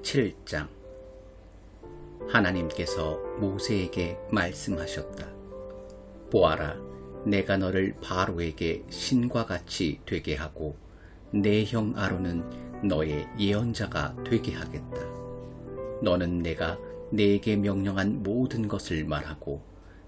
7장. 하나님께서 모세에게 말씀하셨다. 보아라, 내가 너를 바로에게 신과 같이 되게 하고 내 형 아론은 너의 예언자가 되게 하겠다. 너는 내가 네게 명령한 모든 것을 말하고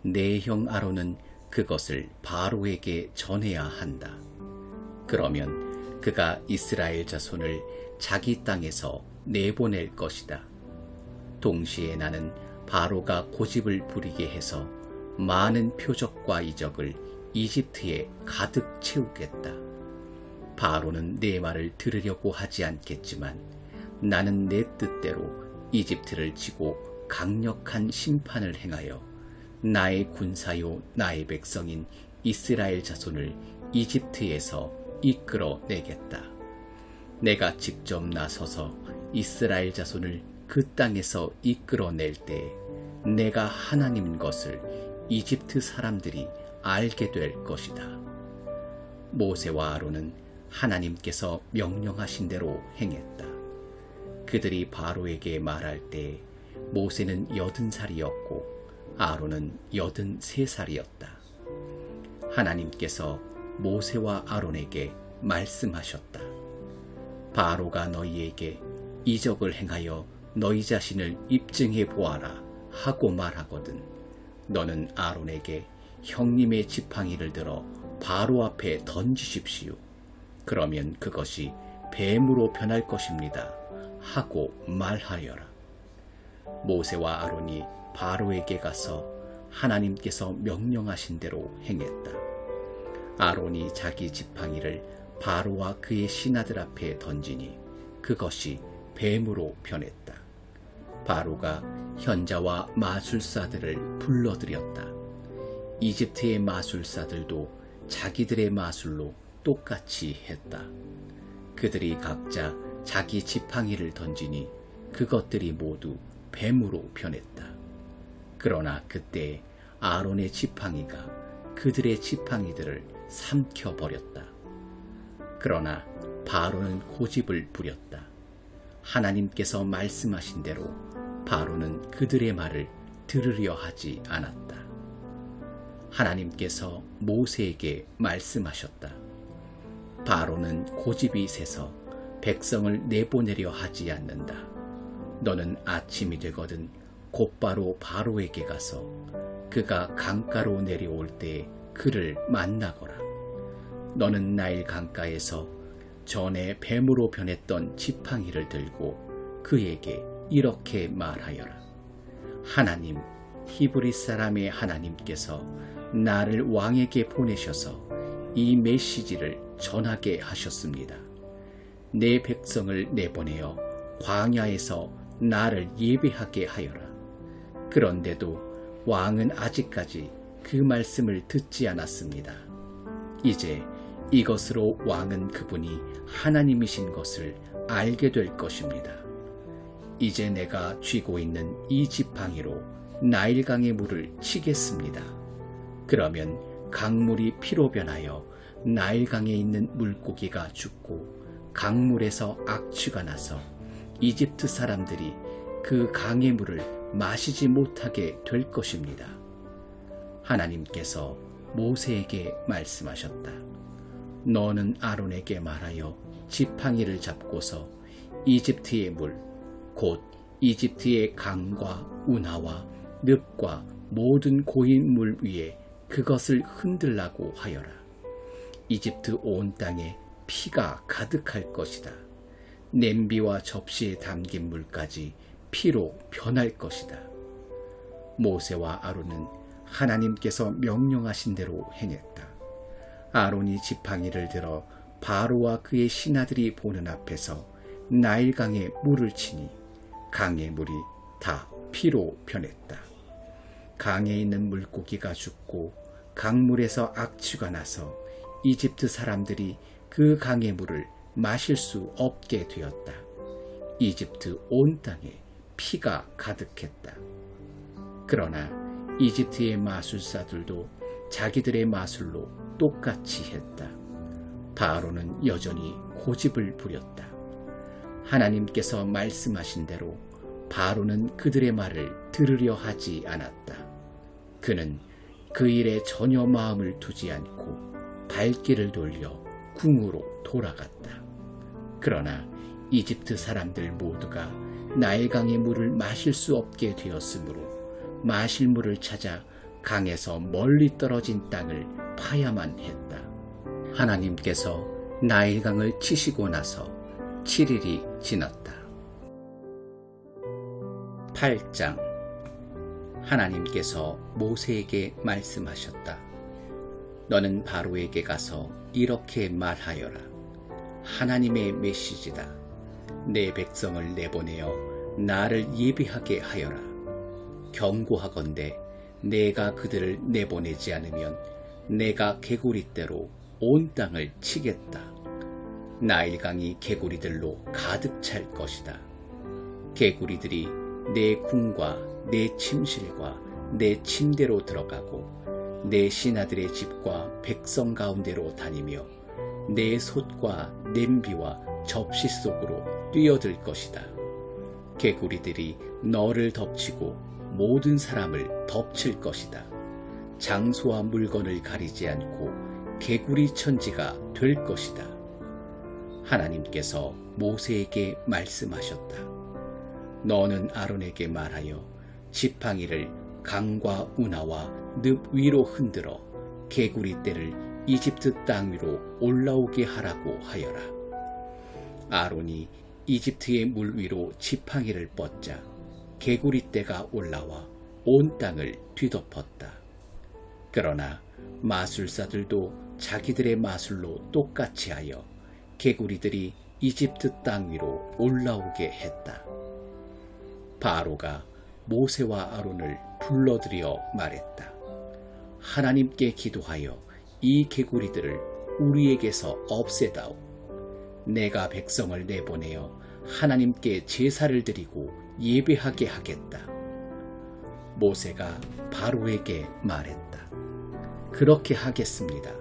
내 형 아론은 그것을 바로에게 전해야 한다. 그러면 그가 이스라엘 자손을 자기 땅에서 내보낼 것이다. 동시에 나는 바로가 고집을 부리게 해서 많은 표적과 이적을 이집트에 가득 채우겠다. 바로는 내 말을 들으려고 하지 않겠지만 나는 내 뜻대로 이집트를 치고 강력한 심판을 행하여 나의 군사요 나의 백성인 이스라엘 자손을 이집트에서 이끌어내겠다. 내가 직접 나서서 이스라엘 자손을 그 땅에서 이끌어낼 때 내가 하나님인 것을 이집트 사람들이 알게 될 것이다. 모세와 아론은 하나님께서 명령하신 대로 행했다. 그들이 바로에게 말할 때 모세는 80살이었고 아론은 83살이었다. 하나님께서 모세와 아론에게 말씀하셨다. 바로가 너희에게 이적을 행하여 너희 자신을 입증해 보아라 하고 말하거든 너는 아론에게 형님의 지팡이를 들어 바로 앞에 던지십시오. 그러면 그것이 뱀으로 변할 것입니다 하고 말하여라. 모세와 아론이 바로에게 가서 하나님께서 명령하신 대로 행했다. 아론이 자기 지팡이를 바로와 그의 신하들 앞에 던지니 그것이 뱀으로 변했다. 바로가 현자와 마술사들을 불러들였다. 이집트의 마술사들도 자기들의 마술로 똑같이 했다. 그들이 각자 자기 지팡이를 던지니 그것들이 모두 뱀으로 변했다. 그러나 그때 아론의 지팡이가 그들의 지팡이들을 삼켜버렸다. 그러나 바로는 고집을 부렸다. 하나님께서 말씀하신 대로 바로는 그들의 말을 들으려 하지 않았다. 하나님께서 모세에게 말씀하셨다. 바로는 고집이 세서 백성을 내보내려 하지 않는다. 너는 아침이 되거든 곧바로 바로에게 가서 그가 강가로 내려올 때 그를 만나거라. 너는 나일 강가에서 전에 뱀으로 변했던 지팡이를 들고 그에게 이렇게 말하여라. 하나님, 히브리 사람의 하나님께서 나를 왕에게 보내셔서 이 메시지를 전하게 하셨습니다. 내 백성을 내보내어 광야에서 나를 예배하게 하여라. 그런데도 왕은 아직까지 그 말씀을 듣지 않았습니다. 이제 이것으로 왕은 그분이 하나님이신 것을 알게 될 것입니다. 이제 내가 쥐고 있는 이 지팡이로 나일강의 물을 치겠습니다. 그러면 강물이 피로 변하여 나일강에 있는 물고기가 죽고 강물에서 악취가 나서 이집트 사람들이 그 강의 물을 마시지 못하게 될 것입니다. 하나님께서 모세에게 말씀하셨다. 너는 아론에게 말하여 지팡이를 잡고서 이집트의 물, 곧 이집트의 강과 운하와 늪과 모든 고인 물 위에 그것을 흔들라고 하여라. 이집트 온 땅에 피가 가득할 것이다. 냄비와 접시에 담긴 물까지 피로 변할 것이다. 모세와 아론은 하나님께서 명령하신 대로 행했다. 아론이 지팡이를 들어 바로와 그의 신하들이 보는 앞에서 나일강에 물을 치니 강의 물이 다 피로 변했다. 강에 있는 물고기가 죽고 강물에서 악취가 나서 이집트 사람들이 그 강의 물을 마실 수 없게 되었다. 이집트 온 땅에 피가 가득했다. 그러나 이집트의 마술사들도 자기들의 마술로 똑같이 했다. 바로는 여전히 고집을 부렸다. 하나님께서 말씀하신 대로 바로는 그들의 말을 들으려 하지 않았다. 그는 그 일에 전혀 마음을 두지 않고 발길을 돌려 궁으로 돌아갔다. 그러나 이집트 사람들 모두가 나일강의 물을 마실 수 없게 되었으므로 마실 물을 찾아 강에서 멀리 떨어진 땅을 파야만 했다. 하나님께서 나일강을 치시고 나서 7일이 지났다. 8장. 하나님께서 모세에게 말씀하셨다. 너는 바로에게 가서 이렇게 말하여라. 하나님의 메시지다. 내 백성을 내보내어 나를 예비하게 하여라. 경고하건대 내가 그들을 내보내지 않으면 내가 개구리떼로 온 땅을 치겠다. 나일강이 개구리들로 가득 찰 것이다. 개구리들이 내 궁과 내 침실과 내 침대로 들어가고 내 신하들의 집과 백성 가운데로 다니며 내 솥과 냄비와 접시 속으로 뛰어들 것이다. 개구리들이 너를 덮치고 모든 사람을 덮칠 것이다. 장소와 물건을 가리지 않고 개구리 천지가 될 것이다. 하나님께서 모세에게 말씀하셨다. 너는 아론에게 말하여 지팡이를 강과 운하와 늪 위로 흔들어 개구리 떼를 이집트 땅 위로 올라오게 하라고 하여라. 아론이 이집트의 물 위로 지팡이를 뻗자 개구리 떼가 올라와 온 땅을 뒤덮었다. 그러나 마술사들도 자기들의 마술로 똑같이 하여 개구리들이 이집트 땅 위로 올라오게 했다. 바로가 모세와 아론을 불러들여 말했다. 하나님께 기도하여 이 개구리들을 우리에게서 없애다오. 내가 백성을 내보내어 하나님께 제사를 드리고 예배하게 하겠다. 모세가 바로에게 말했다. 그렇게 하겠습니다.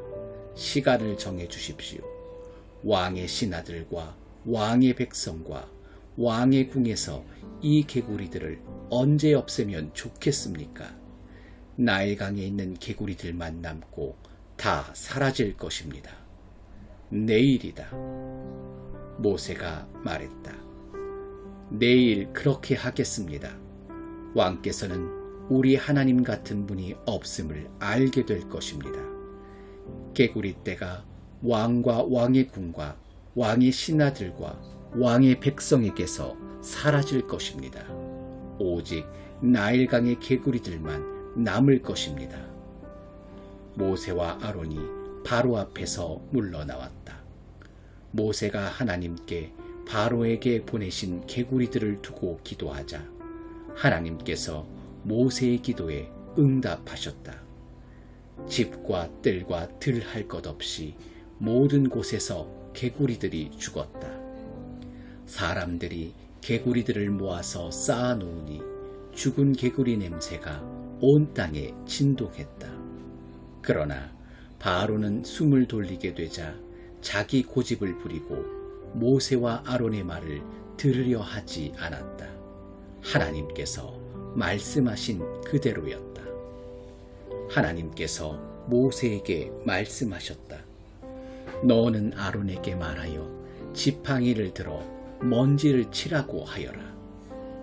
시간을 정해 주십시오. 왕의 신하들과 왕의 백성과 왕의 궁에서 이 개구리들을 언제 없애면 좋겠습니까? 나일강에 있는 개구리들만 남고 다 사라질 것입니다. 내일이다. 모세가 말했다. 내일 그렇게 하겠습니다. 왕께서는 우리 하나님 같은 분이 없음을 알게 될 것입니다. 개구리 떼가 왕과 왕의 궁과 왕의 신하들과 왕의 백성에게서 사라질 것입니다. 오직 나일강의 개구리들만 남을 것입니다. 모세와 아론이 바로 앞에서 물러나왔다. 모세가 하나님께 바로에게 보내신 개구리들을 두고 기도하자 하나님께서 모세의 기도에 응답하셨다. 집과 뜰과 들 할 것 없이 모든 곳에서 개구리들이 죽었다. 사람들이 개구리들을 모아서 쌓아놓으니 죽은 개구리 냄새가 온 땅에 진동했다. 그러나 바로는 숨을 돌리게 되자 자기 고집을 부리고 모세와 아론의 말을 들으려 하지 않았다. 하나님께서 말씀하신 그대로였다. 하나님께서 모세에게 말씀하셨다. 너는 아론에게 말하여 지팡이를 들어 먼지를 치라고 하여라.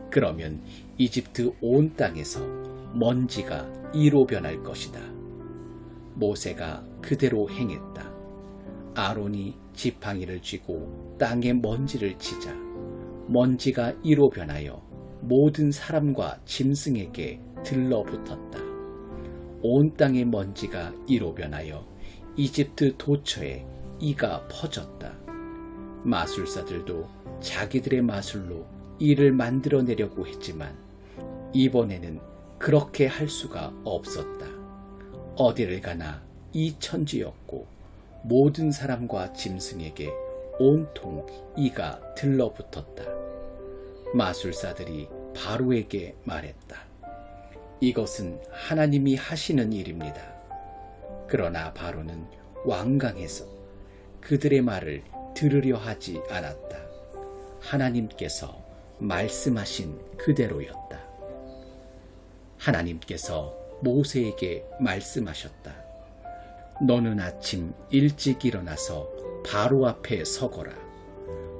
그러면 이집트 온 땅에서 먼지가 이로 변할 것이다. 모세가 그대로 행했다. 아론이 지팡이를 쥐고 땅에 먼지를 치자 먼지가 이로 변하여 모든 사람과 짐승에게 들러붙었다. 온 땅의 먼지가 이로 변하여 이집트 도처에 이가 퍼졌다. 마술사들도 자기들의 마술로 이를 만들어내려고 했지만 이번에는 그렇게 할 수가 없었다. 어디를 가나 이 천지였고 모든 사람과 짐승에게 온통 이가 들러붙었다. 마술사들이 바로에게 말했다. 이것은 하나님이 하시는 일입니다. 그러나 바로는 완강해서 그들의 말을 들으려 하지 않았다. 하나님께서 말씀하신 그대로였다. 하나님께서 모세에게 말씀하셨다. 너는 아침 일찍 일어나서 바로 앞에 서거라.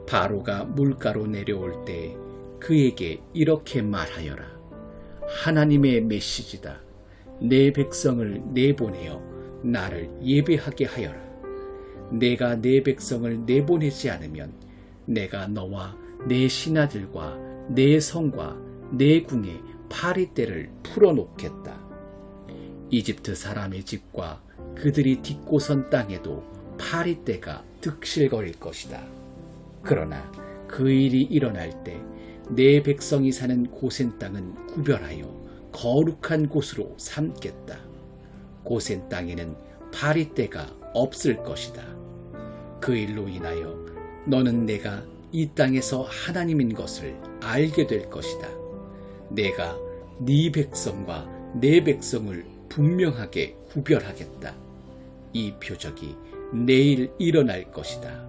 바로가 물가로 내려올 때 그에게 이렇게 말하여라. 하나님의 메시지다. 내 백성을 내보내어 나를 예배하게 하여라. 내가 내 백성을 내보내지 않으면 내가 너와 내 신하들과 내 성과 내 궁에 파리떼를 풀어놓겠다. 이집트 사람의 집과 그들이 딛고선 땅에도 파리떼가 득실거릴 것이다. 그러나 그 일이 일어날 때 내 백성이 사는 고센 땅은 구별하여 거룩한 곳으로 삼겠다. 고센 땅에는 파리떼가 없을 것이다. 그 일로 인하여 너는 내가 이 땅에서 하나님인 것을 알게 될 것이다. 내가 네 백성과 내 백성을 분명하게 구별하겠다. 이 표적이 내일 일어날 것이다.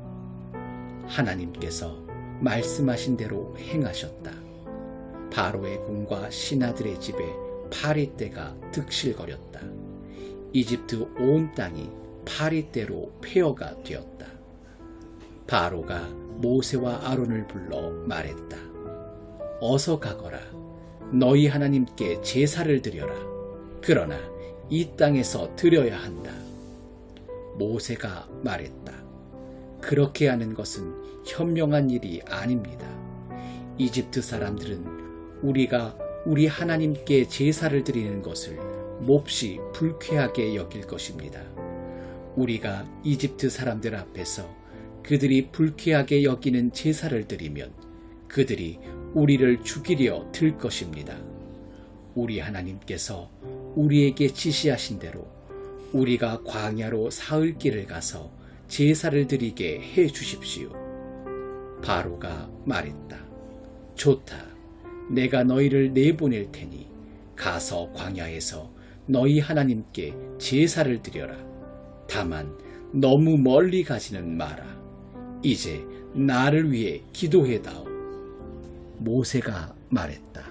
하나님께서 말씀하신 대로 행하셨다. 바로의 궁과 신하들의 집에 파리떼가 득실거렸다. 이집트 온 땅이 파리떼로 폐허가 되었다. 바로가 모세와 아론을 불러 말했다. 어서 가거라. 너희 하나님께 제사를 드려라. 그러나 이 땅에서 드려야 한다. 모세가 말했다. 그렇게 하는 것은 현명한 일이 아닙니다. 이집트 사람들은 우리가 우리 하나님께 제사를 드리는 것을 몹시 불쾌하게 여길 것입니다. 우리가 이집트 사람들 앞에서 그들이 불쾌하게 여기는 제사를 드리면 그들이 우리를 죽이려 들 것입니다. 우리 하나님께서 우리에게 지시하신 대로 우리가 광야로 사흘 길을 가서 제사를 드리게 해 주십시오. 바로가 말했다. 좋다. 내가 너희를 내보낼 테니 가서 광야에서 너희 하나님께 제사를 드려라. 다만 너무 멀리 가지는 마라. 이제 나를 위해 기도해다오. 모세가 말했다.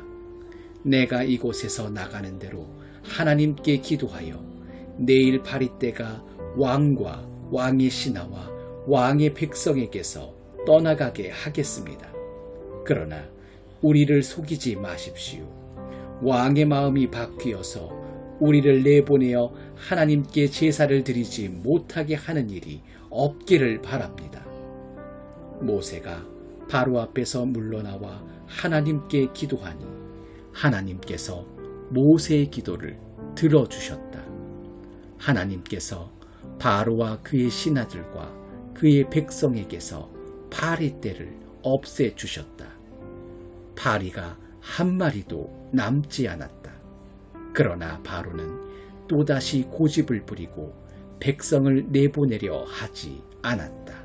내가 이곳에서 나가는 대로 하나님께 기도하여 내일 파리떼가 왕과 왕의 신하와 왕의 백성에게서 떠나가게 하겠습니다. 그러나 우리를 속이지 마십시오. 왕의 마음이 바뀌어서 우리를 내보내어 하나님께 제사를 드리지 못하게 하는 일이 없기를 바랍니다. 모세가 바로 앞에서 물러나와 하나님께 기도하니 하나님께서 모세의 기도를 들어주셨다. 하나님께서 바로와 그의 신하들과 그의 백성에게서 파리떼를 없애주셨다. 파리가 한 마리도 남지 않았다. 그러나 바로는 또다시 고집을 부리고 백성을 내보내려 하지 않았다.